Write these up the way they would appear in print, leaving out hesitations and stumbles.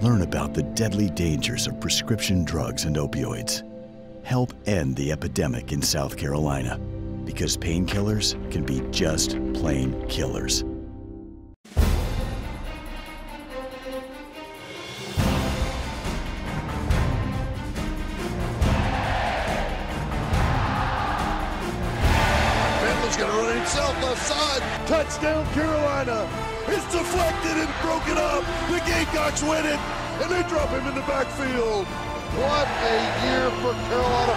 Learn about the deadly dangers of prescription drugs and opioids. Help end the epidemic in South Carolina, because painkillers can be just plain killers. Left side, touchdown Carolina. It's deflected and broken up. The Gamecocks win it, and they drop him in the backfield. What a year for Carolina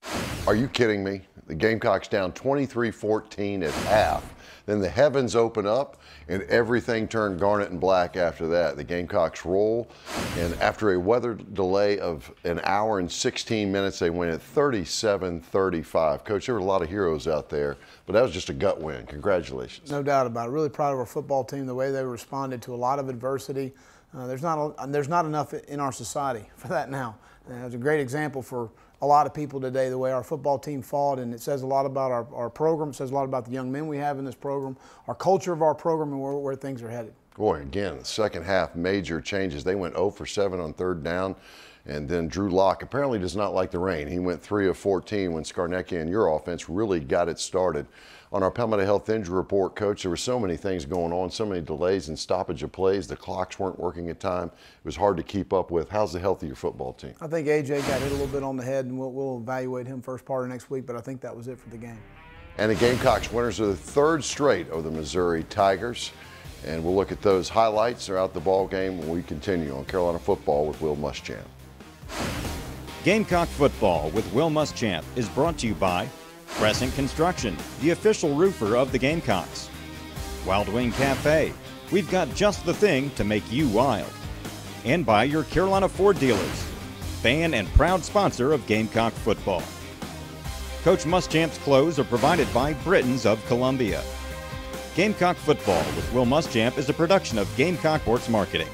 football. Are you kidding me? The Gamecocks down 23-14 at half. Then the heavens open up and everything turned garnet and black after that. The Gamecocks roll, and after a weather delay of an hour and 16 minutes, they win at 37-35. Coach, there were a lot of heroes out there, but that was just a gut win. Congratulations. No doubt about it. Really proud of our football team, the way they responded to a lot of adversity. There's not enough in our society for that now. And it was a great example for a lot of people today, the way our football team fought, and it says a lot about our program. It says a lot about the young men we have in this program, our culture of our program, and where things are headed. Boy, again, the second half, major changes. They went 0 for 7 on third down, and then Drew Lock apparently does not like the rain. He went 3 of 14 when Scarnecchia and your offense really got it started. On our Palmetto Health Injury Report, Coach, there were so many things going on, so many delays and stoppage of plays. The clocks weren't working at time. It was hard to keep up with. How's the health of your football team? I think A.J. got hit a little bit on the head, and we'll evaluate him first part of next week, but I think that was it for the game. And the Gamecocks winners of the third straight of the Missouri Tigers. And we'll look at those highlights throughout the ball game when we continue on Carolina Football with Will Muschamp. Gamecock Football with Will Muschamp is brought to you by Crescent Construction, the official roofer of the Gamecocks. Wild Wing Cafe, we've got just the thing to make you wild. And by your Carolina Ford dealers, fan and proud sponsor of Gamecock Football. Coach Muschamp's clothes are provided by BRITTONS of Columbia. Gamecock Football with Will Muschamp is a production of Gamecock Sports Marketing.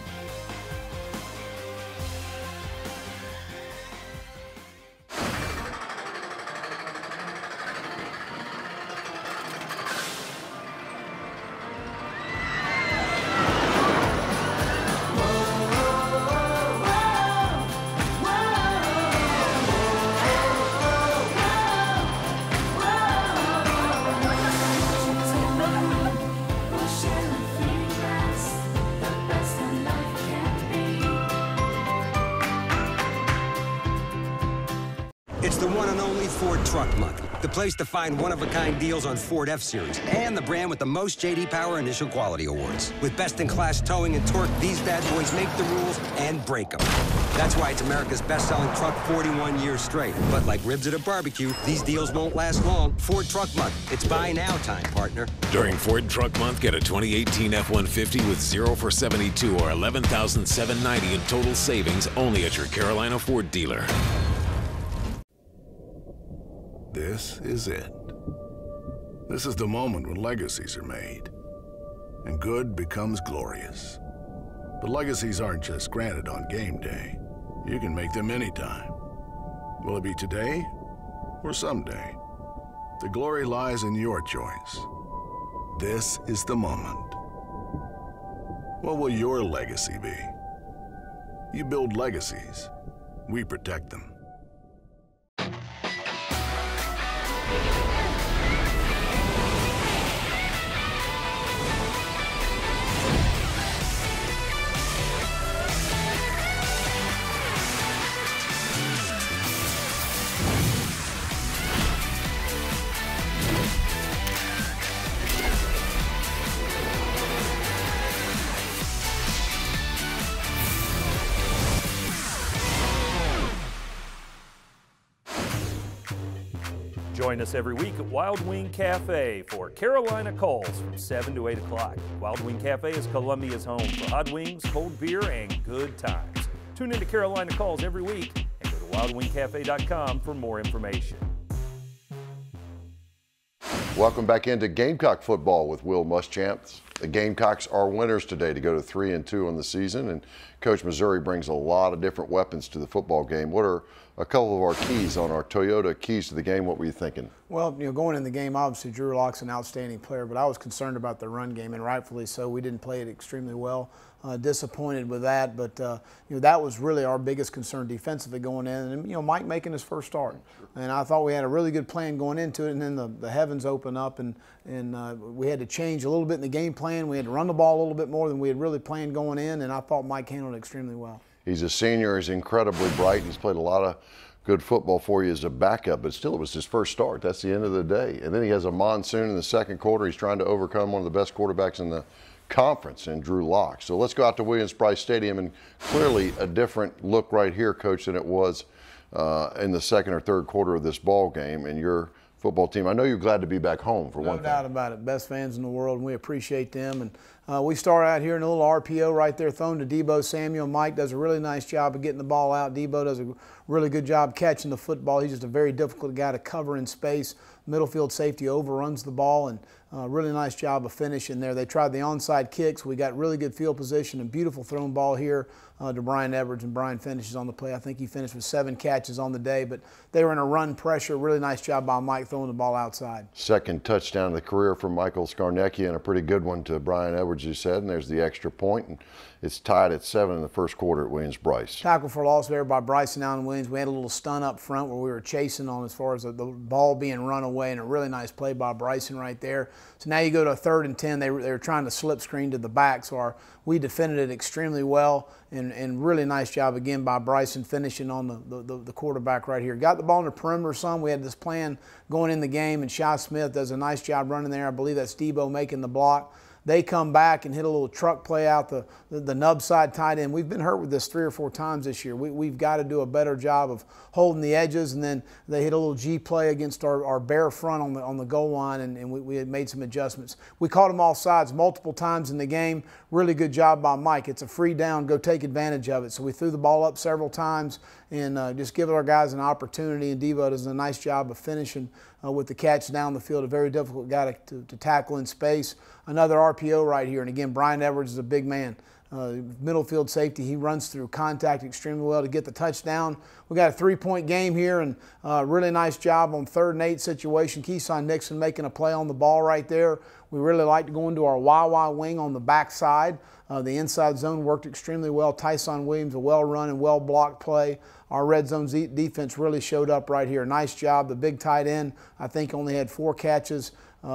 It's the one and only Ford Truck Month, the place to find one-of-a-kind deals on Ford F-Series and the brand with the most J.D. Power Initial Quality Awards. With best-in-class towing and torque, these bad boys make the rules and break them. That's why it's America's best-selling truck 41 years straight. But like ribs at a barbecue, these deals won't last long. Ford Truck Month. It's buy now time, partner. During Ford Truck Month, get a 2018 F-150 with 0 for 72 or $11,790 in total savings only at your Carolina Ford dealer. This is it. This is the moment when legacies are made, and good becomes glorious. But legacies aren't just granted on game day. You can make them anytime. Will it be today or someday? The glory lies in your choice. This is the moment. What will your legacy be? You build legacies. We protect them. Join us every week at Wild Wing Cafe for Carolina Calls from 7 to 8 o'clock. Wild Wing Cafe is Columbia's home for hot wings, cold beer, and good times. Tune into Carolina Calls every week and go to wildwingcafe.com for more information. Welcome back into Gamecock Football with Will Muschamp. The Gamecocks are winners today to go to 3-2 on the season, and Coach Missouri brings a lot of different weapons to the football game. What are a couple of our keys on our Toyota keys to the game? What were you thinking? Well, going in the game, obviously Drew Lock's an outstanding player, but I was concerned about the run game, and rightfully so. We didn't play it extremely well. Disappointed with that, but that was really our biggest concern defensively going in. And Mike making his first start, and I thought we had a really good plan going into it, and then the heavens opened up, and we had to change a little bit in the game plan. We had to run the ball a little bit more than we had really planned going in, and I thought Mike handled it extremely well. He's a senior. He's incredibly bright. He's played a lot of good football for you as a backup, but still it was his first start. That's the end of the day. And then he has a monsoon in the second quarter. He's trying to overcome one of the best quarterbacks in the conference in Drew Lock. So let's go out to Williams-Brice Stadium, and clearly a different look right here, Coach, than it was in the second or third quarter of this ball game. And your football team, I know you're glad to be back home for one thing. No doubt about it. Best fans in the world, and we appreciate them. And we start out here in a little RPO right there, thrown to Debo Samuel. Mike does a really nice job of getting the ball out. Debo does a really good job catching the football. He's just a very difficult guy to cover in space. Middle field safety overruns the ball, and really nice job of finishing there. They tried the onside kicks. We got really good field position and beautiful thrown ball here to Brian Edwards, and Brian finishes on the play. I think he finished with 7 catches on the day, but they were in a run pressure. Really nice job by Mike throwing the ball outside. Second touchdown of the career for Michael Skarnecki, and a pretty good one to Brian Edwards, you said, and there's the extra point, and it's tied at 7 in the first quarter at Williams-Brice. Tackle for loss there by Bryson Allen Williams. We had a little stun up front where we were chasing on as far as the ball being run away, and a really nice play by Bryson right there. So now you go to a 3rd and 10. They were trying to slip screen to the back, so we defended it extremely well, and really nice job again by Bryson finishing on the quarterback right here. Got the ball in the perimeter some. We had this plan going in the game, and Shy Smith does a nice job running there. I believe that's Debo making the block. They come back and hit a little truck play out the nub side tight end. We've been hurt with this 3 or 4 times this year. We've got to do a better job of holding the edges, and then they hit a little G play against our bare front on the goal line, and we had made some adjustments. We caught them off sides multiple times in the game. Really good job by Mike. It's a free down. Go take advantage of it. So we threw the ball up several times and just give our guys an opportunity, and Devo does a nice job of finishing with the catch down the field. A very difficult guy to tackle in space. Another RPO right here, and again, Brian Edwards is a big man. Middle field safety, he runs through contact extremely well to get the touchdown. We got a 3-point game here, and really nice job on 3rd and 8 situation. Keyshawn Nixon making a play on the ball right there. We really like to go into our YY wing on the backside. The inside zone worked extremely well. Tyson Williams, a well-run and well-blocked play. Our red zone defense really showed up right here. Nice job. The big tight end, I think, only had 4 catches.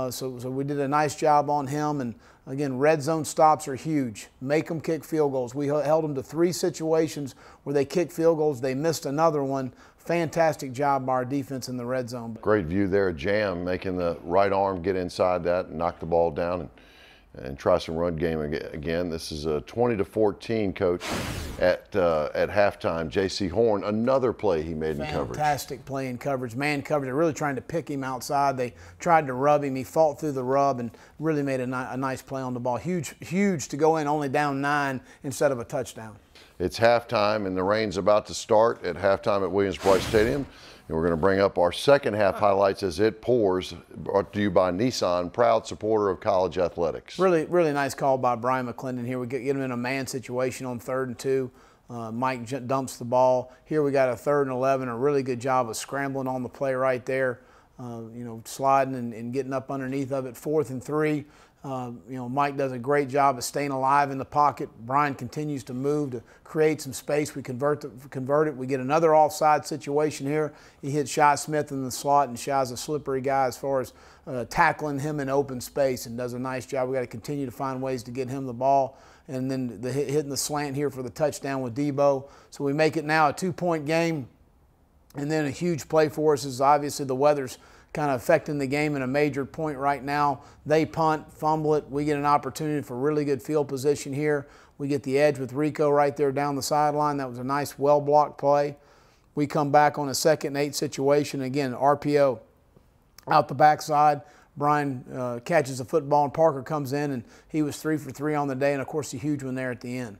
So we did a nice job on him. And again, red zone stops are huge. Make them kick field goals. We held them to 3 situations where they kicked field goals. They missed another one. Fantastic job by our defense in the red zone. Great view there. Jam making the right arm get inside that and knock the ball down and try some run game again. This is a 20-14, Coach, at halftime. J.C. Horn, another play he made in coverage. Fantastic play in coverage, man coverage. They're really trying to pick him outside. They tried to rub him. He fought through the rub and really made a nice play on the ball. Huge to go in only down 9 instead of a touchdown. It's halftime, and the rain's about to start at halftime at Williams-Brice Stadium. And we're going to bring up our second half highlights as it pours, brought to you by Nissan, proud supporter of college athletics. Really nice call by Brian McClendon here. We get him in a man situation on 3rd and 2. Mike dumps the ball. Here we got a 3rd and 11, a really good job of scrambling on the play right there, sliding and getting up underneath of it. 4th and 3. Mike does a great job of staying alive in the pocket. Brian continues to move to create some space. We convert it. We get another offside situation here. He hits Shy Smith in the slot, and Shy's a slippery guy as far as tackling him in open space, and does a nice job. We got to continue to find ways to get him the ball. And then hitting the slant here for the touchdown with Debo. So we make it now a 2-point game. And then a huge play for us is obviously the weather's kind of affecting the game in a major point right now. They punt, fumble it. We get an opportunity for really good field position here. We get the edge with Rico right there down the sideline. That was a nice, well-blocked play. We come back on a 2nd and 8 situation. Again, RPO out the backside. Brian catches the football, and Parker comes in, and he was 3 for 3 on the day, and, of course, a huge one there at the end.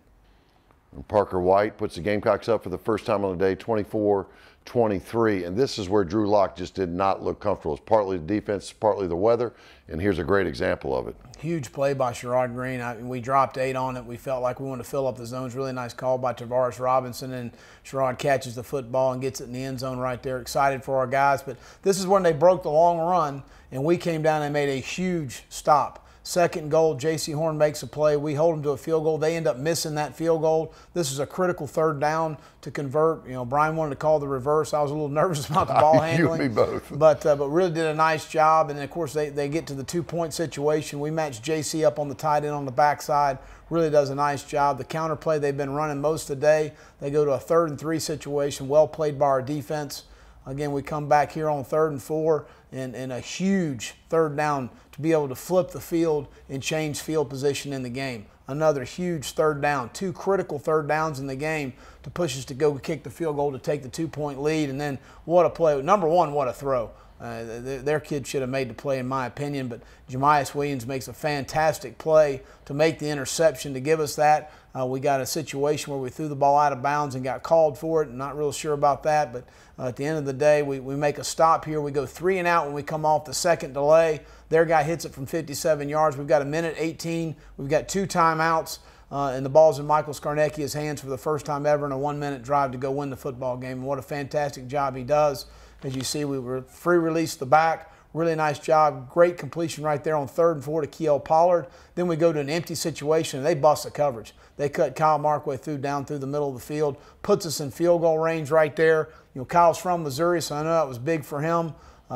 And Parker White puts the Gamecocks up for the first time on the day, 24-23. And this is where Drew Lock just did not look comfortable. It's partly the defense, partly the weather, and here's a great example of it. Huge play by Sherrod Green. We dropped 8 on it. We felt like we wanted to fill up the zones. Really nice call by Tavares Robinson, and Sherrod catches the football and gets it in the end zone right there. Excited for our guys. But this is when they broke the long run, and we came down and made a huge stop. Second goal, J.C. Horn makes a play. We hold them to a field goal. They end up missing that field goal. This is a critical third down to convert. You know, Brian wanted to call the reverse. I was a little nervous about the ball handling. You and me both. But really did a nice job. And then, of course, they get to the 2-point situation. We match J.C. up on the tight end on the backside. Really does a nice job. The counter play they've been running most of the day. They go to a 3rd and 3 situation. Well played by our defense. Again, we come back here on 3rd and 4 and a huge third down to be able to flip the field and change field position in the game. Another huge third down. 2 critical third downs in the game to push us to go kick the field goal to take the 2-point lead. And then what a play. Number one, what a throw. Their kid should have made the play in my opinion, but Jemias Williams makes a fantastic play to make the interception to give us that. We got a situation where we threw the ball out of bounds and got called for it. Not real sure about that, but at the end of the day, we make a stop here. We go 3 and out when we come off the second delay. Their guy hits it from 57 yards. We've got 1:18. We've got 2 timeouts, and the ball's in Michael Scarnecchia's hands for the first time ever in a 1-minute drive to go win the football game. And what a fantastic job he does. As you see, we were free release the back. Really nice job. Great completion right there on 3rd and 4 to Kiel Pollard. Then we go to an empty situation, and they bust the coverage. They cut Kyle Markway down through the middle of the field, puts us in field goal range right there. You know, Kyle's from Missouri, so I know that was big for him.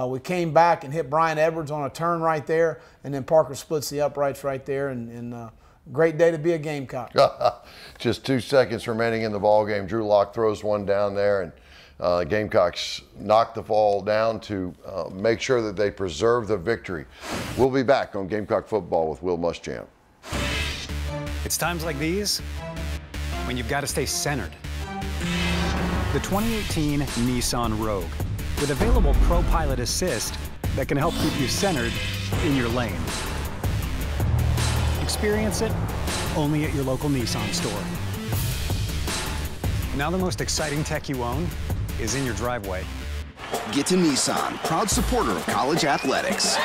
We came back and hit Brian Edwards on a turn right there, and then Parker splits the uprights right there, and great day to be a Gamecock. Just 2 seconds remaining in the ball game. Drew Lock throws one down there, and Gamecocks knock the ball down to make sure that they preserve the victory. We'll be back on Gamecock football with Will Muschamp. It's times like these when you've got to stay centered. The 2018 Nissan Rogue with available Pro Pilot Assist that can help keep you centered in your lane. Experience it only at your local Nissan store. Now the most exciting tech you own is in your driveway. Get to Nissan, proud supporter of college athletics.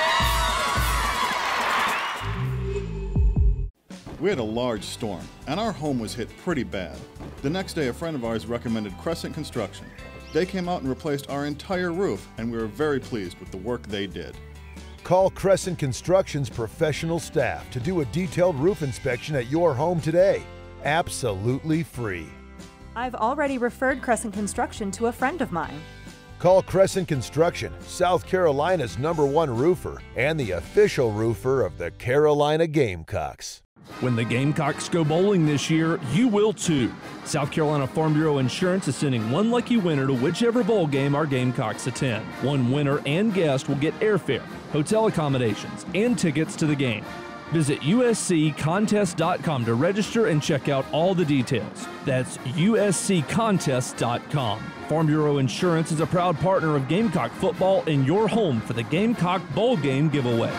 We had a large storm, and our home was hit pretty bad. The next day, a friend of ours recommended Crescent Construction. They came out and replaced our entire roof, and we were very pleased with the work they did. Call Crescent Construction's professional staff to do a detailed roof inspection at your home today. Absolutely free. I've already referred Crescent Construction to a friend of mine. Call Crescent Construction, South Carolina's #1 roofer and the official roofer of the Carolina Gamecocks. When the Gamecocks go bowling this year, you will too. South Carolina Farm Bureau Insurance is sending one lucky winner to whichever bowl game our Gamecocks attend. One winner and guest will get airfare, hotel accommodations, and tickets to the game. Visit usccontest.com to register and check out all the details. That's usccontest.com. Farm Bureau Insurance is a proud partner of Gamecock football and your home for the Gamecock Bowl Game giveaway.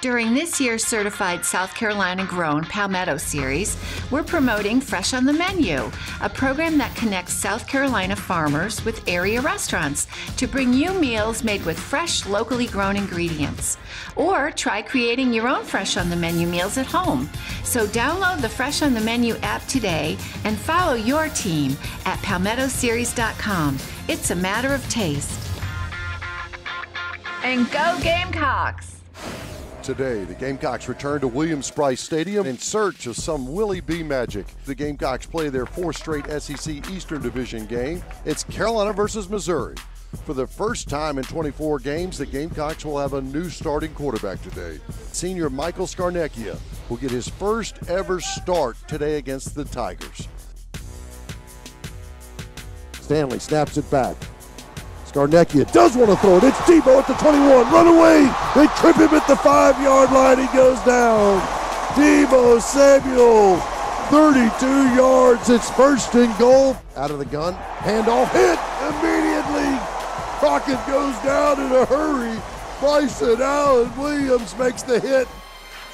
During this year's certified South Carolina grown Palmetto series, we're promoting Fresh on the Menu, a program that connects South Carolina farmers with area restaurants to bring you meals made with fresh, locally grown ingredients. Or try creating your own Fresh on the Menu meals at home. So download the Fresh on the Menu app today and follow your team at palmettoseries.com. It's a matter of taste. And go Gamecocks! Today, the Gamecocks return to Williams-Brice Stadium in search of some Willie B magic. The Gamecocks play their 4th straight SEC Eastern Division game. It's Carolina versus Missouri. For the first time in 24 games, the Gamecocks will have a new starting quarterback today. Senior Michael Scarnecchia will get his first ever start today against the Tigers. Stanley snaps it back. Scarnecchia does want to throw it. It's Debo at the 21. Run away. They trip him at the 5-yard line. He goes down. Debo Samuel, 32 yards. It's 1st and goal. Out of the gun. Handoff hit immediately. Crockett goes down in a hurry. Bryson Allen Williams makes the hit.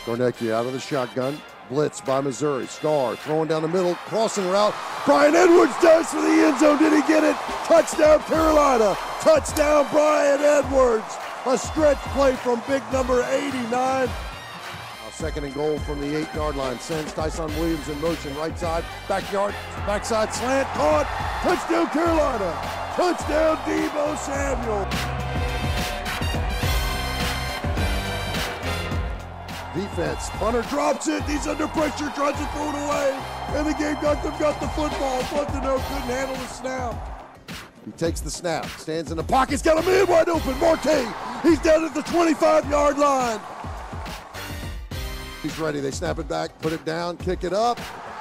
Scarnecchia out of the shotgun. blitz by Missouri. Starr throwing down the middle, crossing route. Brian Edwards does for the end zone. Did he get it? Touchdown Carolina. Touchdown Brian Edwards. A stretch play from big number 89. Second and goal from the 8-yard line. Sends Tyson Williams in motion. Right side, backside slant, caught. Touchdown Carolina. Touchdown Deebo Samuel. Defense, punter drops it. He's under pressure, tries to throw it away. And the Gamecocks have got the football, but the no couldn't handle the snap. He takes the snap, stands in the pocket. He's got a man wide open. Marte, he's down at the 25-yard line. He's ready. They snap it back, put it down, kick it up.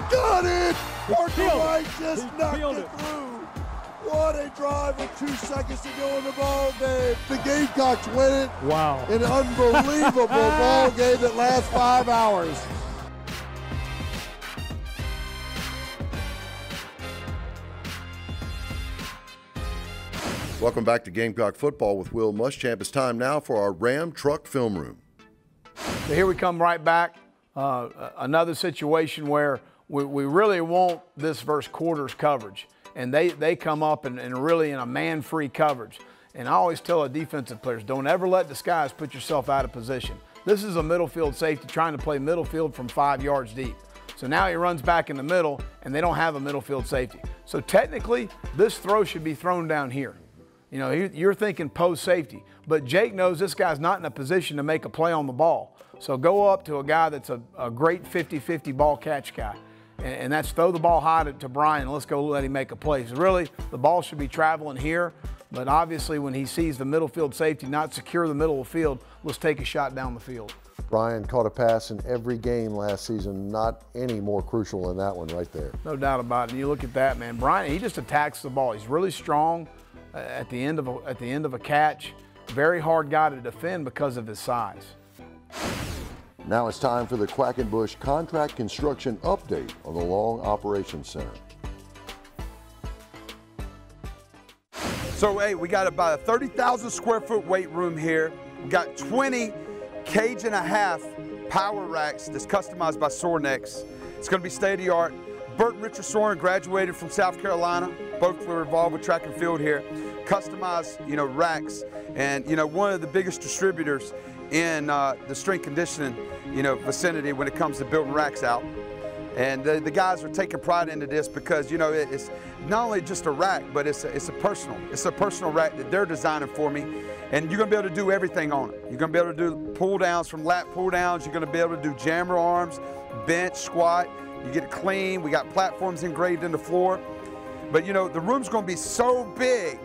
Got it! Parker White just knocked it through. What a drive with 2 seconds to go in the ball game. The Gamecocks win it. Wow. An unbelievable ball game that lasts 5 hours. Welcome back to Gamecock Football with Will Muschamp. It's time now for our Ram Truck Film Room. So here we come right back. Another situation where we really want this versus quarters coverage. And they come up and really in a man-free coverage. And I always tell our defensive players, don't ever let disguise put yourself out of position. This is a middle field safety trying to play middle field from 5 yards deep. So now he runs back in the middle, and they don't have a middle field safety. So technically, this throw should be thrown down here. You know, you're thinking post safety, but Jake knows this guy's not in a position to make a play on the ball. So go up to a guy that's a great 50-50 ball catch guy, and that's throw the ball high to Brian, and let's go let him make a play. So really, the ball should be traveling here, but obviously when he sees the middle field safety not secure the middle of the field, let's take a shot down the field. Brian caught a pass in every game last season, not any more crucial than that one right there. No doubt about it. And you look at that, man. Brian, he just attacks the ball. He's really strong at the end of a catch. Very hard guy to defend because of his size. Now it's time for the Quackenbush Contract Construction Update on the Long Operations Center. So, hey, we got about a 30,000 square foot weight room here. We got 20 cage and a half power racks that's customized by Sornex. It's going to be state of the art. Bert and Richard Soren graduated from South Carolina. Both were involved with track and field here. Customized, racks, and one of the biggest distributors in the strength conditioning, vicinity when it comes to building racks out. And the guys are taking pride into this because, it's not only just a rack, but it's a personal rack that they're designing for me. And you're gonna be able to do everything on it. You're gonna be able to do pull downs from lat pull downs. You're gonna be able to do jammer arms, bench, squat. You get it clean. We got platforms engraved in the floor. But the room's gonna be so big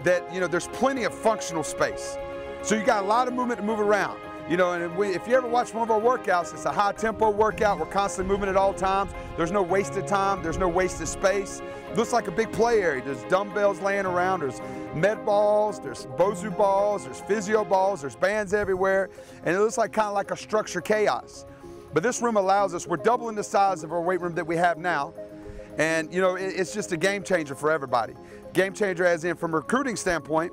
that there's plenty of functional space. So you got a lot of movement to move around. And if you ever watch one of our workouts, it's a high tempo workout. We're constantly moving at all times. There's no wasted time. There's no wasted space. It looks like a big play area. There's dumbbells laying around. There's med balls. There's Bosu balls. There's physio balls. There's bands everywhere. And it looks like kind of like a structured chaos. But this room allows us, we're doubling the size of our weight room that we have now. And it's just a game changer for everybody. Game changer as in from a recruiting standpoint,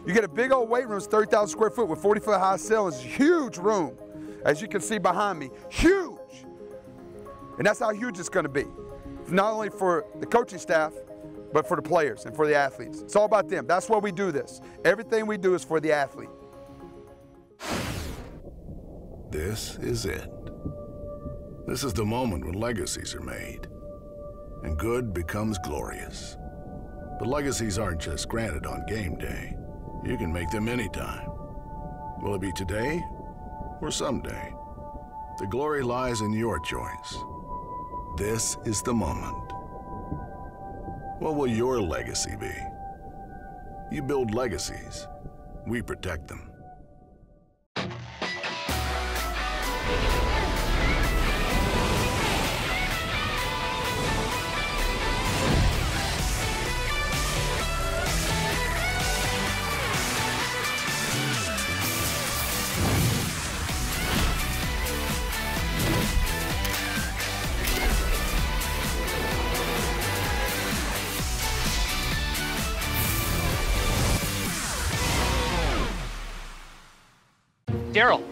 you get a big old weight room, it's 30,000 square foot with 40-foot high ceilings. It's a huge room, as you can see behind me, huge. And that's how huge it's gonna be. Not only for the coaching staff, but for the players and for the athletes. It's all about them. That's why we do this. Everything we do is for the athlete. This is it. This is the moment when legacies are made, and good becomes glorious. But legacies aren't just granted on game day. You can make them anytime. Will it be today or someday? The glory lies in your choice. This is the moment. What will your legacy be? You build legacies. We protect them. Daryl.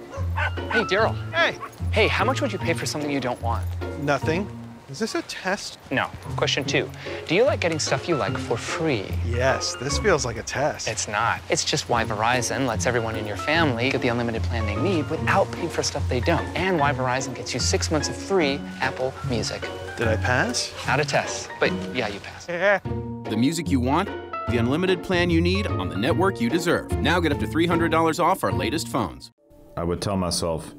Hey, Daryl. Hey. Hey, how much would you pay for something you don't want? Nothing. Is this a test? No. Question 2. Do you like getting stuff you like for free? Yes, this feels like a test. It's not. It's just why Verizon lets everyone in your family get the unlimited plan they need without paying for stuff they don't. And why Verizon gets you 6 months of free Apple Music. Did I pass? Not a test, but yeah, you passed. The music you want, the unlimited plan you need on the network you deserve. Now get up to $300 off our latest phones. I would tell myself,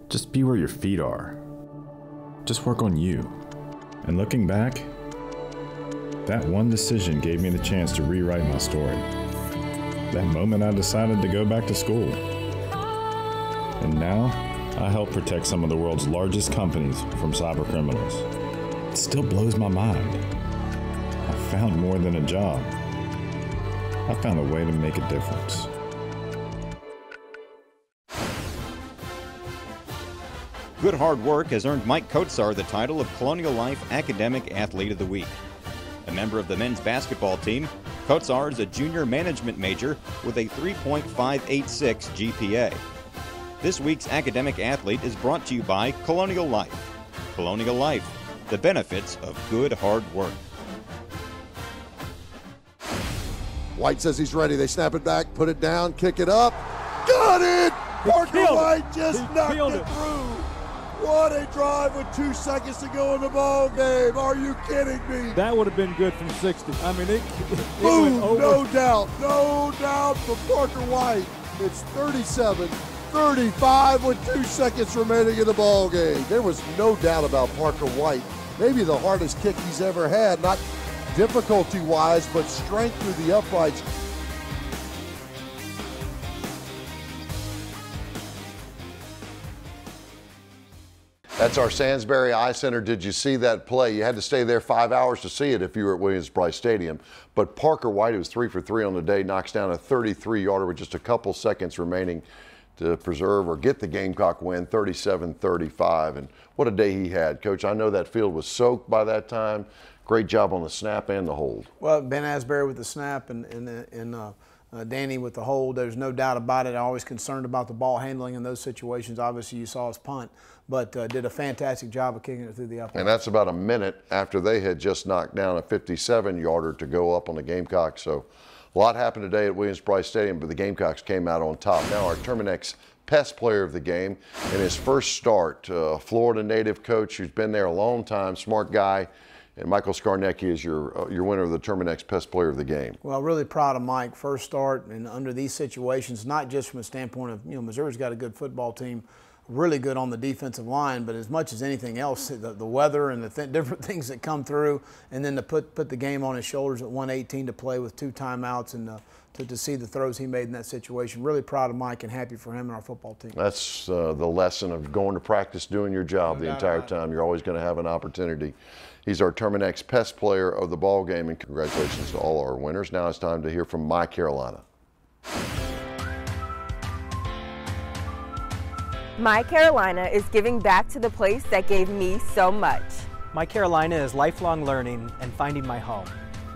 just be where your feet are. Just work on you. And looking back, that one decision gave me the chance to rewrite my story. That moment I decided to go back to school. And now, I help protect some of the world's largest companies from cyber criminals. It still blows my mind. I found more than a job. I found a way to make a difference. Good hard work has earned Mike Kotsar the title of Colonial Life Academic Athlete of the Week. A member of the men's basketball team, Kotsar is a junior management major with a 3.586 GPA. This week's academic athlete is brought to you by Colonial Life. Colonial Life, the benefits of good hard work. White says he's ready. They snap it back, put it down, kick it up. Got it! Parker White just knocked it through. What a drive with 2 seconds to go in the ball game. Are you kidding me? That would have been good from 60. I mean, it Boom, went over. no doubt for Parker White. It's 37-35 with 2 seconds remaining in the ball game. There was no doubt about Parker White. Maybe the hardest kick he's ever had, not difficulty-wise, but strength through the uprights. That's our Sandsbury Eye Center. Did you see that play? You had to stay there 5 hours to see it if you were at Williams-Brice Stadium. But Parker White, who was 3 for 3 on the day, knocks down a 33-yarder with just a couple seconds remaining to preserve or get the Gamecock win, 37-35. And what a day he had. Coach, I know that field was soaked by that time. Great job on the snap and the hold. Well, Ben Asbury with the snap and Danny with the hold. There's no doubt about it. I'm always concerned about the ball handling in those situations. Obviously, you saw us punt, but did a fantastic job of kicking it through the upright. And that's about a minute after they had just knocked down a 57-yarder to go up on the Gamecocks. So a lot happened today at Williams-Brice Stadium, but the Gamecocks came out on top. Now our Terminex Pest Player of the Game in his first start, Florida native coach who's been there a long time, smart guy. And Michael Skarnecki is your winner of the Terminex Pest Player of the Game. Well, really proud of Mike. First start, and under these situations, not just from a standpoint of, Missouri's got a good football team, really good on the defensive line, but as much as anything else, the weather and the different things that come through, and then to put the game on his shoulders at 118 to play with 2 timeouts and to see the throws he made in that situation. Really proud of Mike and happy for him and our football team. That's the lesson of going to practice, doing your job the entire time. You're always going to have an opportunity. He's our Terminex Pest Player of the ball game, and congratulations to all our winners. Now it's time to hear from My Carolina. My Carolina is giving back to the place that gave me so much. My Carolina is lifelong learning and finding my home.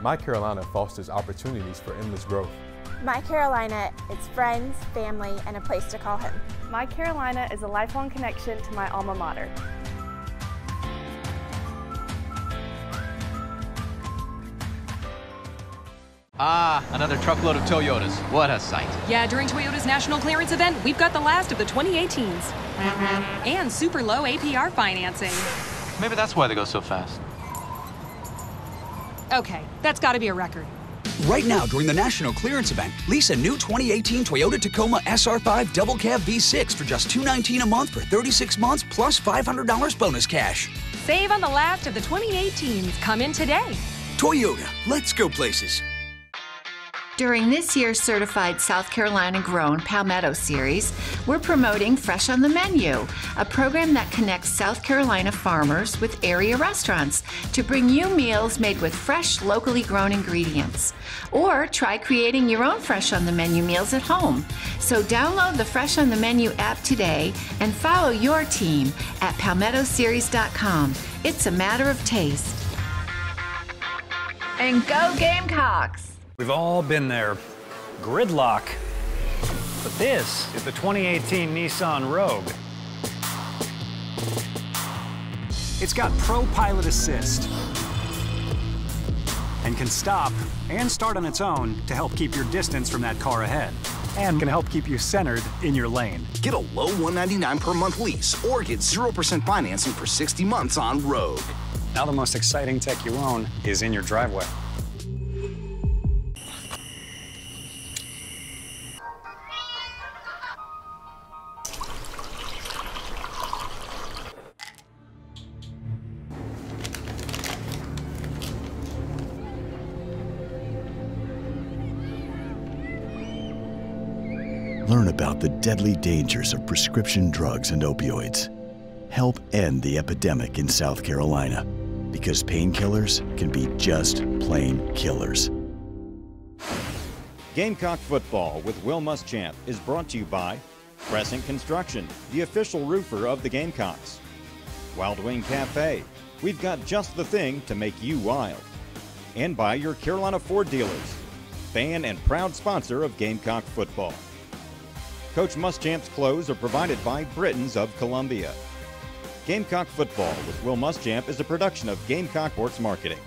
My Carolina fosters opportunities for endless growth. My Carolina is friends, family, and a place to call home. My Carolina is a lifelong connection to my alma mater. Ah, another truckload of Toyotas. What a sight. Yeah, during Toyota's national clearance event, we've got the last of the 2018s. And super low APR financing. Maybe that's why they go so fast. Okay, that's got to be a record. Right now, during the national clearance event, lease a new 2018 Toyota Tacoma SR5 Double Cab V6 for just $219 a month for 36 months plus $500 bonus cash. Save on the last of the 2018s. Come in today. Toyota, let's go places. During this year's certified South Carolina grown Palmetto series, we're promoting Fresh on the Menu, a program that connects South Carolina farmers with area restaurants to bring you meals made with fresh, locally grown ingredients. Or try creating your own Fresh on the Menu meals at home. So download the Fresh on the Menu app today and follow your team at palmettoseries.com. It's a matter of taste. And go Gamecocks! We've all been there. Gridlock. But this is the 2018 Nissan Rogue. It's got Pro Pilot Assist and can stop and start on its own to help keep your distance from that car ahead, and can help keep you centered in your lane. Get a low $199 per month lease or get 0% financing for 60 months on Rogue. Now the most exciting tech you own is in your driveway. Learn about the deadly dangers of prescription drugs and opioids. Help end the epidemic in South Carolina, because painkillers can be just plain killers. Gamecock football with Will Muschamp is brought to you by Crescent Construction, the official roofer of the Gamecocks. Wild Wing Cafe, we've got just the thing to make you wild. And by your Carolina Ford dealers, fan and proud sponsor of Gamecock football. Coach Muschamp's clothes are provided by BRITTONS of Columbia. Gamecock football with Will Muschamp is a production of Gamecock Sports Marketing.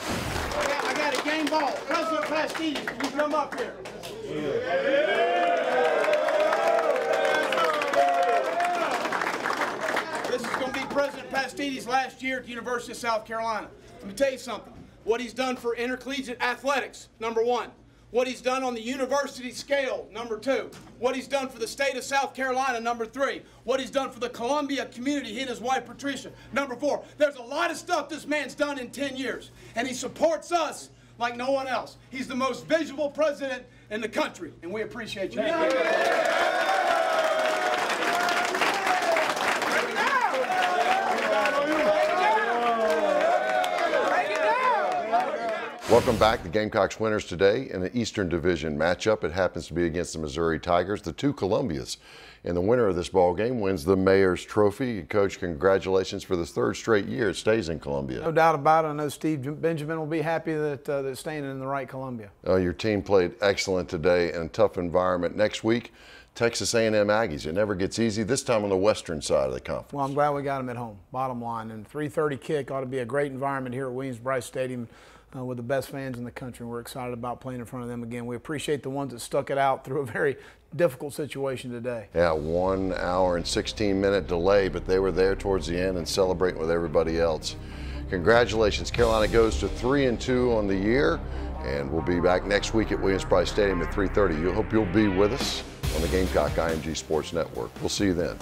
I got a game ball. President Pastides, can you come up here? This is going to be President Pastides' last year at the University of South Carolina. Let me tell you something. What he's done for intercollegiate athletics, number one. What he's done on the university scale, number two. What he's done for the state of South Carolina, number three. What he's done for the Columbia community, he and his wife Patricia, number four. There's a lot of stuff this man's done in 10 years, and he supports us like no one else. He's the most visible president in the country, and we appreciate you. Welcome back. The Gamecocks winners today in an Eastern Division matchup. It happens to be against the Missouri Tigers, the two Columbias. And the winner of this ball game wins the Mayor's Trophy. Coach, congratulations for the third straight year it stays in Columbia. No doubt about it. I know Steve Benjamin will be happy that it's staying in the right Columbia. Your team played excellent today in a tough environment. Next week, Texas A&M Aggies. It never gets easy, this time on the western side of the conference. Well, I'm glad we got them at home, bottom line. And 3:30 kick ought to be a great environment here at Williams-Brice Stadium. With the best fans in the country. We're excited about playing in front of them again. We appreciate the ones that stuck it out through a very difficult situation today. Yeah, 1 hour and 16-minute delay, but they were there towards the end and celebrating with everybody else. Congratulations. Carolina goes to 3-2 on the year, and we'll be back next week at Williams-Brice Stadium at 3:30. I hope you'll be with us on the Gamecock IMG Sports Network. We'll see you then.